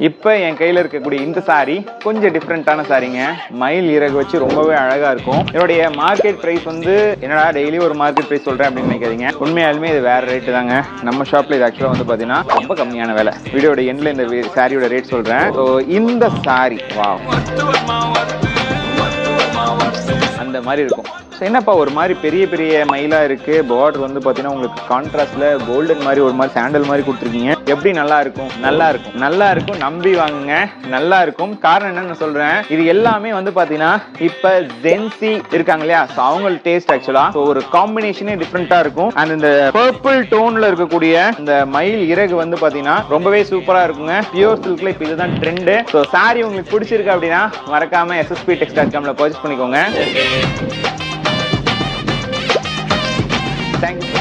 இப்போ என் கையில் இருக்கக்கூடிய இந்த சாரி கொஞ்சம் டிஃப்ரெண்ட்டான சாரிங்க. மயில் இறகு வச்சு ரொம்பவே அழகா இருக்கும். என்னுடைய மார்க்கெட் பிரைஸ் வந்து என்னடா டெய்லி ஒரு மார்க்கெட் பிரைஸ் சொல்றேன் அப்படின்னு நினைக்காதீங்க. உண்மையாலுமே இது வேற ரேட்டு தாங்க. நம்ம ஷாப்ல இது ஆக்சுவலா வந்து பாத்தீங்கன்னா ரொம்ப கம்மியான விலை. வீடியோட எண்ட்ல இந்த சாரியோட ரேட் சொல்றேன். ஸோ இந்த சாரி அந்த மாதிரி இருக்கும். ஸோ என்னப்பா ஒரு மாதிரி பெரிய பெரிய மயிலா இருக்கு, பார்டர் வந்து பாத்தீங்கன்னா உங்களுக்கு கான்ட்ராஸ்ட்ல கோல்டன் மாதிரி ஒரு மாதிரி சாண்டல் மாதிரி கொடுத்துருக்கீங்க. எப்படி நல்லா இருக்கும்? நல்லா இருக்கும், நல்லா இருக்கும், நம்பி வாங்குங்க, நல்லா இருக்கும். காரணம் என்னன்னு சொல்றேன், இது எல்லாமே வந்து பாத்தீங்கன்னா இப்ப ஜென்சி இருக்காங்க இல்லையா, அவங்க டேஸ்ட் ஆக்சுவலா ஒரு காம்பினேஷனே டிஃப்ரெண்டா இருக்கும். அண்ட் இந்த பர்பிள் டோன்ல இருக்கக்கூடிய இந்த மயில் இறகு வந்து பாத்தீங்கன்னா ரொம்பவே சூப்பரா இருக்குங்க. பியூர் சில்க்ல இப்ப இதுதான் ட்ரெண்ட். ஸோ சாரி உங்களுக்கு பிடிச்சிருக்கு அப்படின்னா மறக்காம SSPTex.comல பர்ச்சேஸ் பண்ணிக்கோங்க. Thank you.